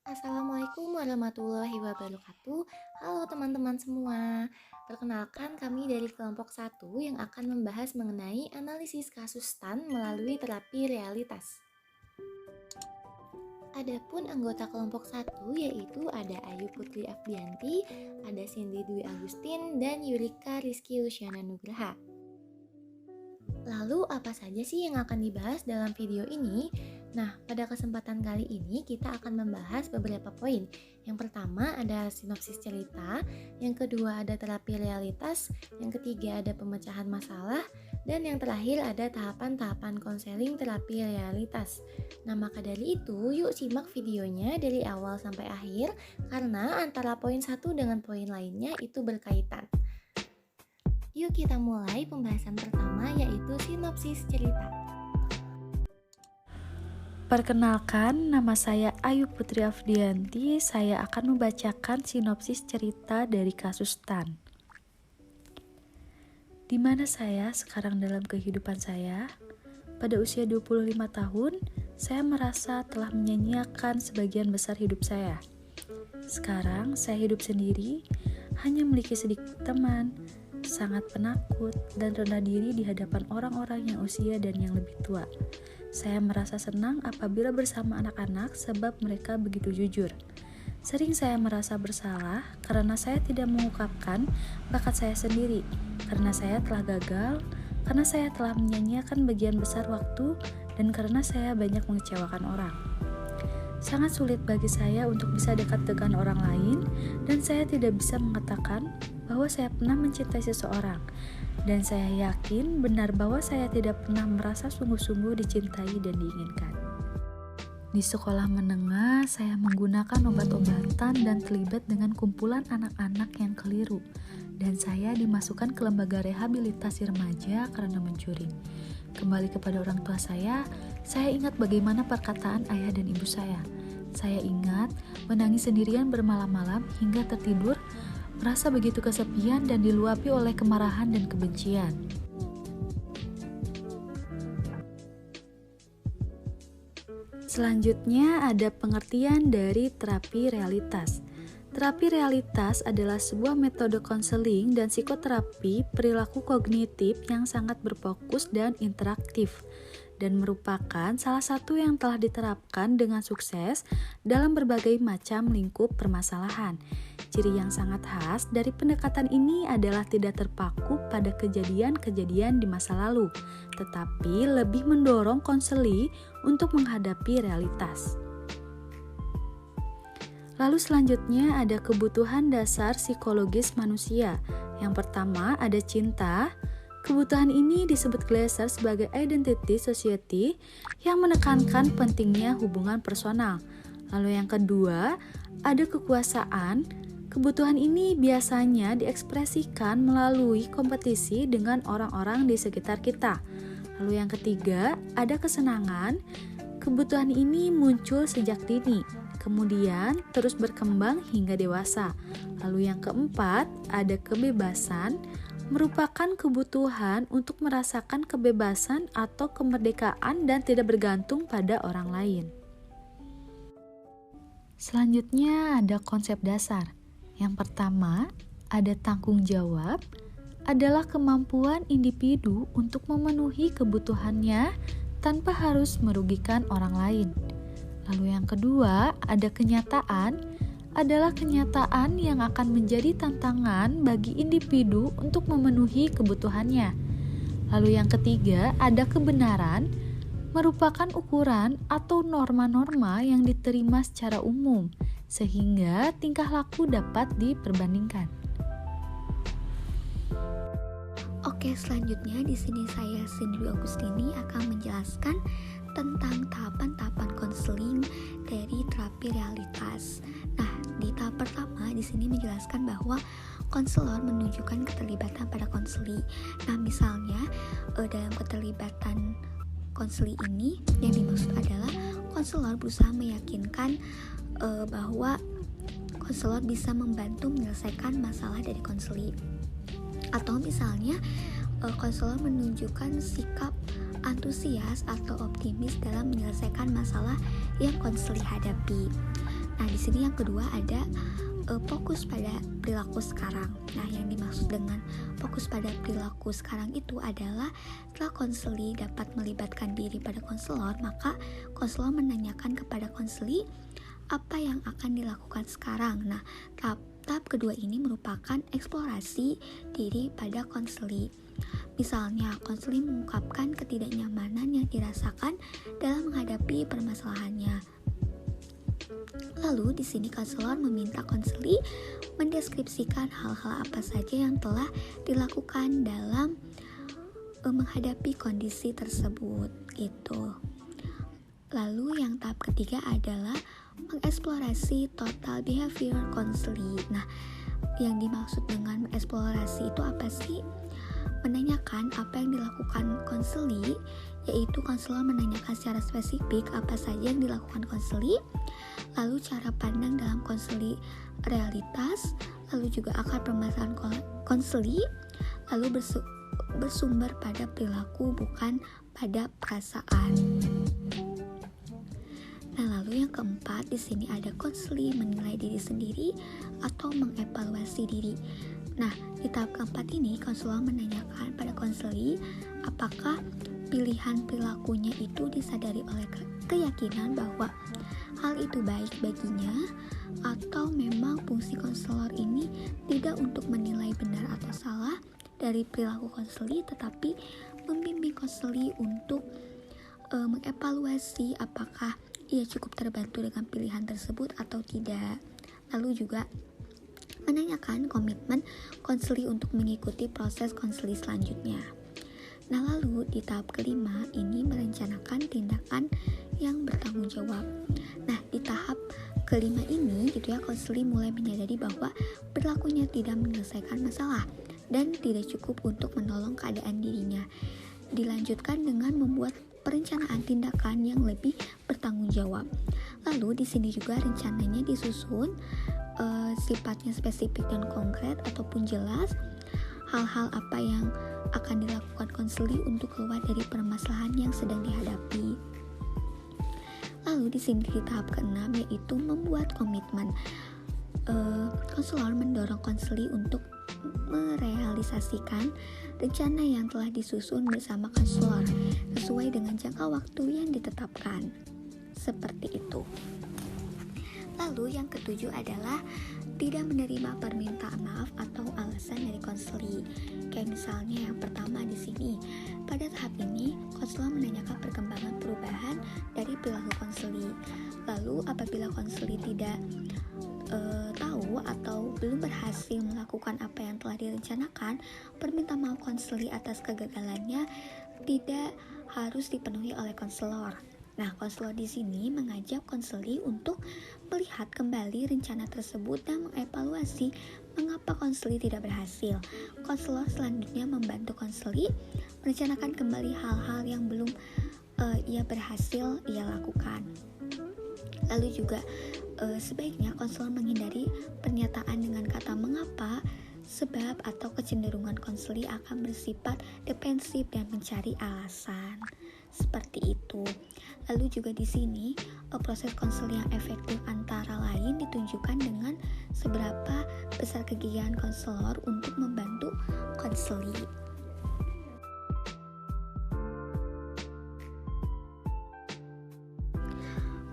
Assalamualaikum warahmatullahi wabarakatuh. Halo teman-teman semua. Perkenalkan kami dari kelompok satu yang akan membahas mengenai analisis kasus STAN melalui terapi realitas. Adapun anggota kelompok satu yaitu ada Ayu Putri Afdianti, ada Cindy Dwi Agustin, dan Yurika Rizky Luciana Nugraha. Lalu apa saja sih yang akan dibahas dalam video ini? Nah, pada kesempatan kali ini kita akan membahas beberapa poin. Yang pertama ada sinopsis cerita, yang kedua ada terapi realitas, yang ketiga ada pemecahan masalah, dan yang terakhir ada tahapan-tahapan konseling terapi realitas. Nah, maka dari itu yuk simak videonya dari awal sampai akhir karena antara poin satu dengan poin lainnya itu berkaitan. Yuk kita mulai pembahasan pertama yaitu sinopsis cerita. Perkenalkan, nama saya Ayu Putri Afdianti. Saya akan membacakan sinopsis cerita dari kasus STAN. Di mana saya sekarang dalam kehidupan saya? Pada usia 25 tahun, saya merasa telah menyanyiakan sebagian besar hidup saya. Sekarang saya hidup sendiri, hanya memiliki sedikit teman, sangat penakut dan rendah diri di hadapan orang-orang yang usia dan yang lebih tua. Saya merasa senang apabila bersama anak-anak sebab mereka begitu jujur. Sering saya merasa bersalah karena saya tidak mengungkapkan bakat saya sendiri, karena saya telah gagal, karena saya telah menyanyiakan bagian besar waktu, dan karena saya banyak mengecewakan orang. Sangat sulit bagi saya untuk bisa dekat dengan orang lain, dan saya tidak bisa mengatakan bahwa saya pernah mencintai seseorang, dan saya yakin benar bahwa saya tidak pernah merasa sungguh-sungguh dicintai dan diinginkan. Di sekolah menengah, saya menggunakan obat-obatan dan terlibat dengan kumpulan anak-anak yang keliru, dan saya dimasukkan ke lembaga rehabilitasi remaja karena mencuri. Kembali kepada orang tua saya ingat bagaimana perkataan ayah dan ibu saya. Saya ingat menangis sendirian bermalam-malam hingga tertidur, merasa begitu kesepian dan diluapi oleh kemarahan dan kebencian. Selanjutnya ada pengertian dari terapi realitas. Terapi realitas adalah sebuah metode konseling dan psikoterapi perilaku kognitif yang sangat berfokus dan interaktif, dan merupakan salah satu yang telah diterapkan dengan sukses dalam berbagai macam lingkup permasalahan. Ciri yang sangat khas dari pendekatan ini adalah tidak terpaku pada kejadian-kejadian di masa lalu, tetapi lebih mendorong konseli untuk menghadapi realitas. Lalu selanjutnya ada kebutuhan dasar psikologis manusia. Yang pertama ada cinta. Kebutuhan ini disebut Glasser sebagai identity society yang menekankan pentingnya hubungan personal. Lalu yang kedua ada kekuasaan. Kebutuhan ini biasanya diekspresikan melalui kompetisi dengan orang-orang di sekitar kita. Lalu yang ketiga ada kesenangan. Kebutuhan ini muncul sejak dini, kemudian terus berkembang hingga dewasa. Lalu yang keempat, ada kebebasan, merupakan kebutuhan untuk merasakan kebebasan atau kemerdekaan dan tidak bergantung pada orang lain. Selanjutnya ada konsep dasar. Yang pertama, ada tanggung jawab, adalah kemampuan individu untuk memenuhi kebutuhannya tanpa harus merugikan orang lain. Lalu yang kedua, ada kenyataan, adalah kenyataan yang akan menjadi tantangan bagi individu untuk memenuhi kebutuhannya. Lalu yang ketiga, ada kebenaran, merupakan ukuran atau norma-norma yang diterima secara umum, sehingga tingkah laku dapat diperbandingkan. Oke, selanjutnya di sini saya Cindy Agustini akan menjelaskan tentang tahapan-tahapan konseling dari terapi realitas. Nah, di tahap pertama di sini menjelaskan bahwa konselor menunjukkan keterlibatan pada konseli. Nah, misalnya dalam keterlibatan konseli ini yang dimaksud adalah konselor berusaha meyakinkan bahwa konselor bisa membantu menyelesaikan masalah dari konseli. Atau misalnya konselor menunjukkan sikap antusias atau optimis dalam menyelesaikan masalah yang konseli hadapi. Nah, di sini yang kedua ada fokus pada perilaku sekarang. Nah, yang dimaksud dengan fokus pada perilaku sekarang itu adalah setelah konseli dapat melibatkan diri pada konselor, maka konselor menanyakan kepada konseli apa yang akan dilakukan sekarang. Nah, tahap kedua ini merupakan eksplorasi diri pada konseli. Misalnya, konseli mengungkapkan ketidaknyamanan yang dirasakan dalam menghadapi permasalahannya. Lalu di sini konselor meminta konseli mendeskripsikan hal-hal apa saja yang telah dilakukan dalam menghadapi kondisi tersebut gitu. Lalu yang tahap ketiga adalah mengeksplorasi total behavior counseling. Nah, yang dimaksud dengan mengeksplorasi itu apa sih? Menanyakan apa yang dilakukan konseli, yaitu konselor menanyakan secara spesifik apa saja yang dilakukan konseli, lalu cara pandang dalam konseli realitas, lalu juga akar permasalahan konseli, lalu bersumber pada perilaku bukan pada perasaan. Nah, lalu yang keempat di sini ada konseli menilai diri sendiri atau mengevaluasi diri. Nah, di tahap keempat ini konselor menanyakan pada konseli apakah pilihan perilakunya itu disadari oleh keyakinan bahwa hal itu baik baginya, atau memang fungsi konselor ini tidak untuk menilai benar atau salah dari perilaku konseli, tetapi membimbing konseli untuk mengevaluasi apakah ia cukup terbantu dengan pilihan tersebut atau tidak. Lalu juga menanyakan komitmen konseli untuk mengikuti proses konseli selanjutnya. Nah, lalu di tahap kelima ini merencanakan tindakan yang bertanggung jawab. Nah, di tahap kelima ini gitu ya, konseli mulai menyadari bahwa perilakunya tidak menyelesaikan masalah dan tidak cukup untuk menolong keadaan dirinya. Dilanjutkan dengan membuat perencanaan tindakan yang lebih bertanggung jawab. Lalu di sini juga rencananya disusun sifatnya spesifik dan konkret ataupun jelas hal-hal apa yang akan dilakukan konseli untuk keluar dari permasalahan yang sedang dihadapi. Lalu di sini di tahap keenam yaitu membuat komitmen. Konselor mendorong konseli untuk merealisasikan rencana yang telah disusun bersama konselor sesuai dengan jangka waktu yang ditetapkan. Seperti itu. Lalu yang ketujuh adalah tidak menerima permintaan maaf atau alasan dari konseli. Kayak misalnya yang pertama di sini, pada tahap ini konselor menanyakan perkembangan perubahan dari perilaku konseli. Lalu apabila konseli tidak tahu atau belum berhasil melakukan apa yang telah direncanakan, permintaan maaf konseli atas kegagalannya tidak harus dipenuhi oleh konselor. Nah, konselor di sini mengajak konseli untuk melihat kembali rencana tersebut dan mengevaluasi mengapa konseli tidak berhasil. Konselor selanjutnya membantu konseli merencanakan kembali hal-hal yang belum ia berhasil ia lakukan. Lalu juga sebaiknya konselor menghindari pernyataan dengan kata mengapa, sebab atau kecenderungan konseli akan bersifat defensif dan mencari alasan. Seperti itu. Lalu juga di sini proses konseli yang efektif antara lain ditunjukkan dengan seberapa besar kegigihan konselor untuk membantu konseli.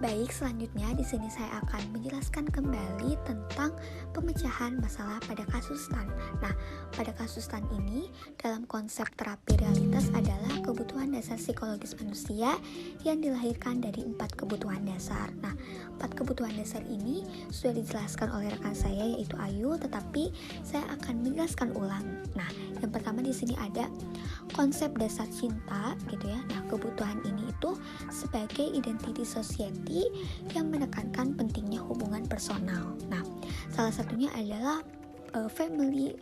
Baik, selanjutnya di sini saya akan menjelaskan kembali tentang pemecahan masalah pada kasus STAN. Nah, pada kasus STAN ini dalam konsep terapi realitas adalah kebutuhan dasar psikologis manusia yang dilahirkan dari 4 kebutuhan dasar. Nah, 4 kebutuhan dasar ini sudah dijelaskan oleh rekan saya yaitu Ayu, tetapi saya akan menjelaskan ulang. Nah, yang pertama di sini ada konsep dasar cinta gitu ya. Nah, kebutuhan ini itu sebagai identity society yang menekankan pentingnya hubungan personal. Nah, salah satunya adalah family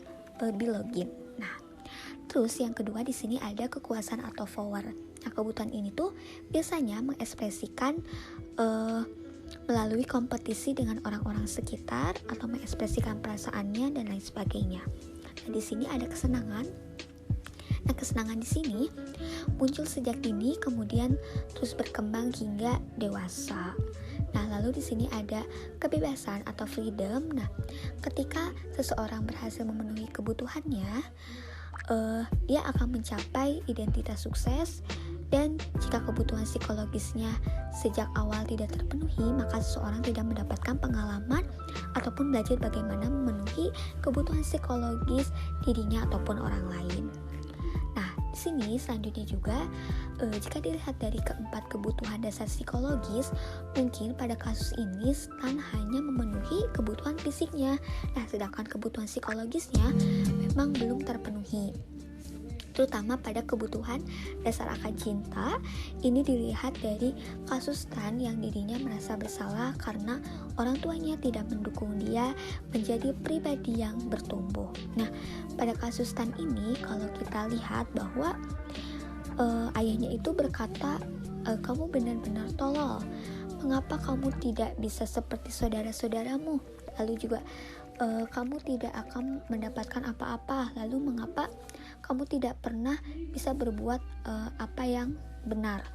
belonging. Nah, terus yang kedua di sini ada kekuasaan atau power. Nah, kebutuhan ini tuh biasanya mengekspresikan melalui kompetisi dengan orang-orang sekitar atau mengekspresikan perasaannya dan lain sebagainya. Nah, di sini ada kesenangan. Nah, kesenangan di sini muncul sejak dini kemudian terus berkembang hingga dewasa. Nah, lalu di sini ada kebebasan atau freedom. Nah, ketika seseorang berhasil memenuhi kebutuhannya, dia akan mencapai identitas sukses. Dan jika kebutuhan psikologisnya sejak awal tidak terpenuhi, maka seseorang tidak mendapatkan pengalaman ataupun belajar bagaimana memenuhi kebutuhan psikologis dirinya ataupun orang lain. Nah, di sini selanjutnya juga jika dilihat dari keempat kebutuhan dasar psikologis, mungkin pada kasus ini Stan hanya memenuhi kebutuhan fisiknya. Nah, sedangkan kebutuhan psikologisnya memang belum terpenuhi, terutama pada kebutuhan dasar akan cinta. Ini dilihat dari kasus Stan yang dirinya merasa bersalah karena orang tuanya tidak mendukung dia menjadi pribadi yang bertumbuh. Nah, pada kasus Stan ini kalau kita lihat bahwa ayahnya itu berkata, kamu benar-benar tolol, mengapa kamu tidak bisa seperti saudara-saudaramu, lalu juga kamu tidak akan mendapatkan apa-apa, lalu mengapa kamu tidak pernah bisa berbuat apa yang benar.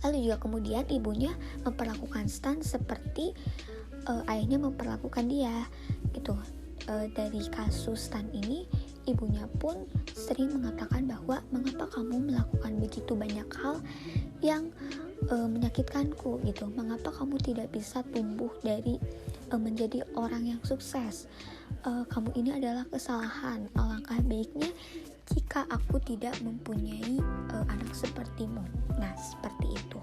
Lalu juga kemudian ibunya memperlakukan Stan seperti ayahnya memperlakukan dia gitu. Dari kasus Stan ini, ibunya pun sering mengatakan bahwa mengapa kamu melakukan begitu banyak hal yang menyakitkanku gitu, mengapa kamu tidak bisa tumbuh dari menjadi orang yang sukses, kamu ini adalah kesalahan, alangkah baiknya jika aku tidak mempunyai anak sepertimu. Nah, seperti itu.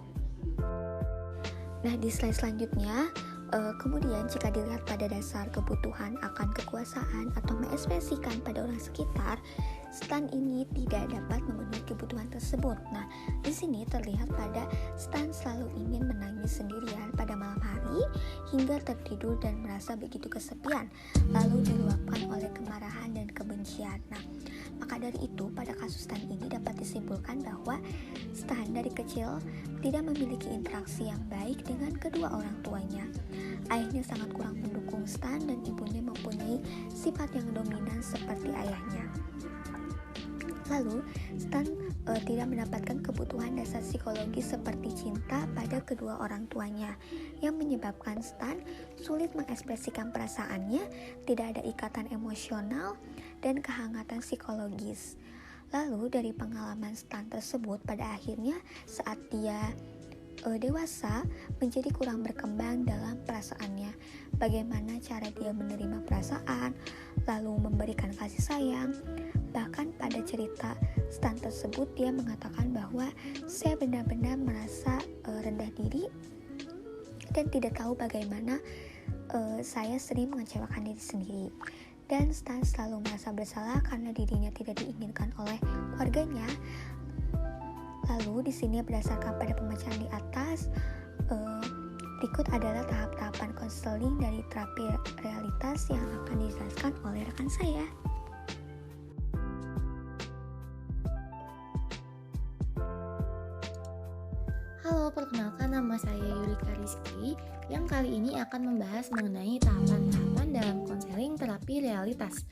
Nah, di slide selanjutnya, kemudian jika dilihat pada dasar kebutuhan akan kekuasaan atau mengekspresikan pada orang sekitar, Stan ini tidak dapat memenuhi kebutuhan tersebut. Nah, di sini terlihat pada Stan selalu ingin menangis sendirian pada malam hari hingga tertidur dan merasa begitu kesepian, lalu diluapkan oleh kemarahan dan kebencian. Nah, maka dari itu pada kasus Stan ini dapat disimpulkan bahwa Stan dari kecil tidak memiliki interaksi yang baik dengan kedua orang tuanya. Ayahnya sangat kurang mendukung Stan dan ibunya mempunyai sifat yang dominan seperti ayahnya. Lalu, Stan tidak mendapatkan kebutuhan dasar psikologis seperti cinta pada kedua orang tuanya, yang menyebabkan Stan sulit mengekspresikan perasaannya, tidak ada ikatan emosional, dan kehangatan psikologis. Lalu, dari pengalaman Stan tersebut, pada akhirnya saat dia dewasa menjadi kurang berkembang dalam perasaannya, bagaimana cara dia menerima perasaan, lalu memberikan kasih sayang. Bahkan pada cerita Stan tersebut dia mengatakan bahwa saya benar-benar merasa rendah diri dan tidak tahu bagaimana saya sering mengecewakan diri sendiri. Dan Stan selalu merasa bersalah karena dirinya tidak diinginkan oleh keluarganya. Lalu di sini berdasarkan pada pembacaan di atas, berikut adalah tahap-tahapan konseling dari terapi realitas yang akan dijelaskan oleh rekan saya. Halo, perkenalkan nama saya Yurika Rizky yang kali ini akan membahas mengenai tahapan-tahapan dalam konseling terapi realitas.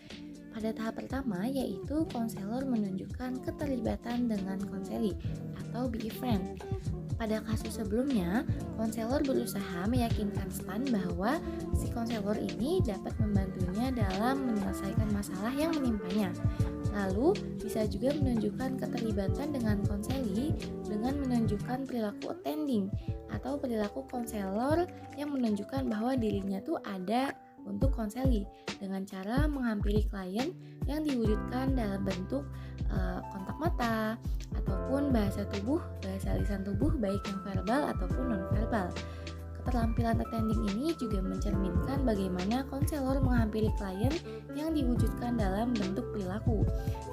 Pada tahap pertama yaitu konselor menunjukkan keterlibatan dengan konseli atau be a friend. Pada kasus sebelumnya, konselor berusaha meyakinkan Stan bahwa si konselor ini dapat membantunya dalam menyelesaikan masalah yang menimpanya. Lalu, bisa juga menunjukkan keterlibatan dengan konseli dengan menunjukkan perilaku attending atau perilaku konselor yang menunjukkan bahwa dirinya tuh ada untuk konseli dengan cara menghampiri klien yang diwujudkan dalam bentuk kontak mata ataupun bahasa tubuh, bahasa lisan tubuh baik yang verbal ataupun non-verbal. Keterampilan attending ini juga mencerminkan bagaimana konselor menghampiri klien yang diwujudkan dalam bentuk perilaku.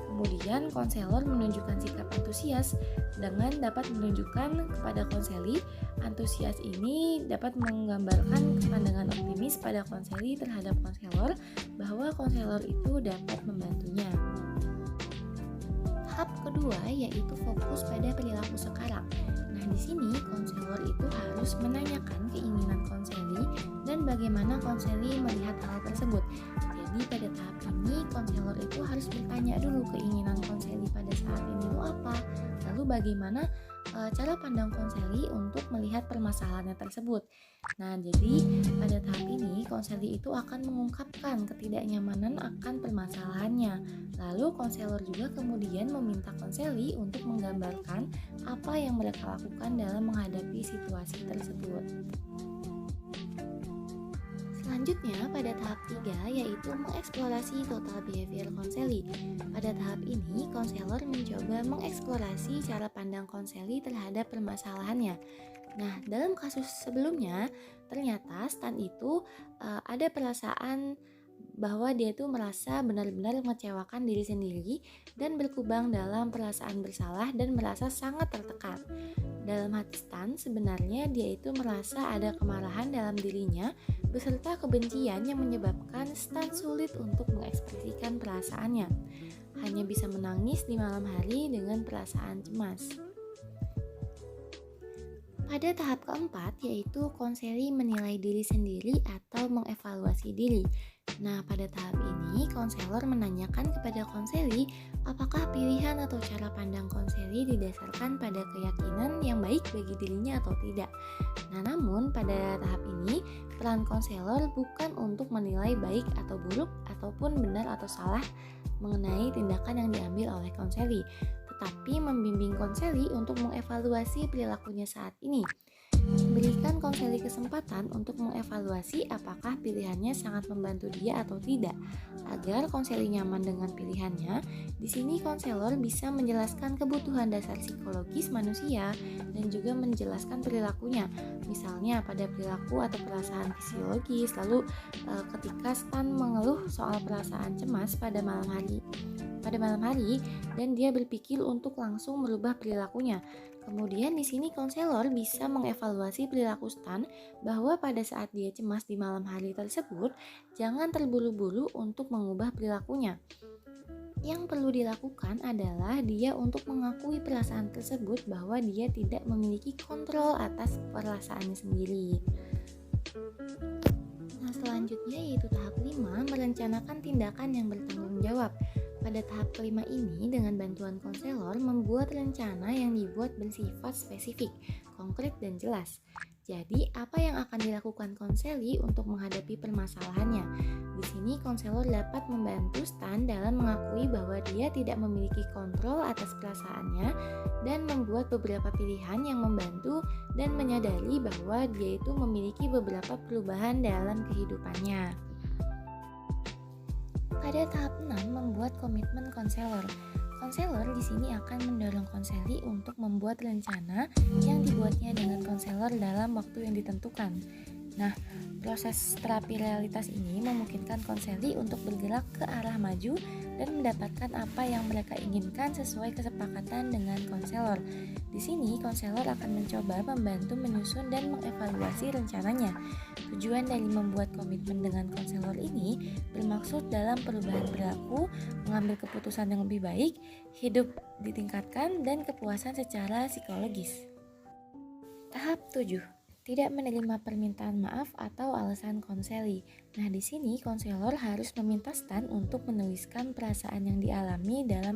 Kemudian konselor menunjukkan sikap antusias dengan dapat menunjukkan kepada konseli. Antusias ini dapat menggambarkan pandangan optimis pada konseli terhadap konselor bahwa konselor itu dapat membantunya. Tahap kedua yaitu fokus pada perilaku sekarang. Nah, di sini konselor itu harus menanyakan keinginan konseli dan bagaimana konseli melihat hal tersebut. Jadi pada tahap ini konselor itu harus bertanya dulu keinginan konseli pada saat ini itu apa, lalu bagaimana cara pandang konseli untuk melihat permasalahannya tersebut. Nah, jadi pada tahap ini konseli itu akan mengungkapkan ketidaknyamanan akan permasalahannya. Lalu konselor juga kemudian meminta konseli untuk menggambarkan apa yang mereka lakukan dalam menghadapi situasi tersebut. Selanjutnya pada tahap 3 yaitu mengeksplorasi total behavior konseli. Pada tahap ini konselor mencoba mengeksplorasi cara pandang konseli terhadap permasalahannya. Nah, dalam kasus sebelumnya ternyata Stan itu ada perasaan bahwa dia tuh merasa benar-benar mengecewakan diri sendiri dan berkubang dalam perasaan bersalah dan merasa sangat tertekan. Dalam hati Stan sebenarnya dia itu merasa ada kemarahan dalam dirinya beserta kebencian yang menyebabkan Stan sulit untuk mengekspresikan perasaannya. Hanya bisa menangis di malam hari dengan perasaan cemas. Pada tahap keempat yaitu konseli menilai diri sendiri atau mengevaluasi diri. Nah, pada tahap ini konselor menanyakan kepada konseli apakah pilihan atau cara pandang konseli didasarkan pada keyakinan yang baik bagi dirinya atau tidak. Nah, namun pada tahap ini peran konselor bukan untuk menilai baik atau buruk ataupun benar atau salah mengenai tindakan yang diambil oleh konseli, tetapi membimbing konseli untuk mengevaluasi perilakunya saat ini. Berikan konseli kesempatan untuk mengevaluasi apakah pilihannya sangat membantu dia atau tidak. Agar konseli nyaman dengan pilihannya, di sini konselor bisa menjelaskan kebutuhan dasar psikologis manusia dan juga menjelaskan perilakunya. Misalnya pada perilaku atau perasaan fisiologis, lalu ketika Stan mengeluh soal perasaan cemas pada malam hari dan dia berpikir untuk langsung merubah perilakunya. Kemudian di sini konselor bisa mengevaluasi perilaku Stan bahwa pada saat dia cemas di malam hari tersebut, jangan terburu-buru untuk mengubah perilakunya. Yang perlu dilakukan adalah dia untuk mengakui perasaan tersebut bahwa dia tidak memiliki kontrol atas perasaannya sendiri. Nah, selanjutnya yaitu tahap 5, merencanakan tindakan yang bertanggung jawab. Pada tahap kelima ini, dengan bantuan konselor membuat rencana yang dibuat bersifat spesifik, konkret, dan jelas. Jadi, apa yang akan dilakukan konseli untuk menghadapi permasalahannya? Di sini, konselor dapat membantu Stan dalam mengakui bahwa dia tidak memiliki kontrol atas perasaannya dan membuat beberapa pilihan yang membantu dan menyadari bahwa dia itu memiliki beberapa perubahan dalam kehidupannya. Pada tahap 6, membuat komitmen konselor. Konselor di sini akan mendorong konseli untuk membuat rencana yang dibuatnya dengan konselor dalam waktu yang ditentukan. Nah, proses terapi realitas ini memungkinkan konseli untuk bergerak ke arah maju dan mendapatkan apa yang mereka inginkan sesuai kesepakatan dengan konselor. Di sini, konselor akan mencoba membantu menyusun dan mengevaluasi rencananya. Tujuan dari membuat komitmen dengan konselor ini bermaksud dalam perubahan perilaku, mengambil keputusan yang lebih baik, hidup ditingkatkan, dan kepuasan secara psikologis. Tahap 7. Tidak menerima permintaan maaf atau alasan konseli. Nah, di sini konselor harus meminta Stan untuk menuliskan perasaan yang dialami dalam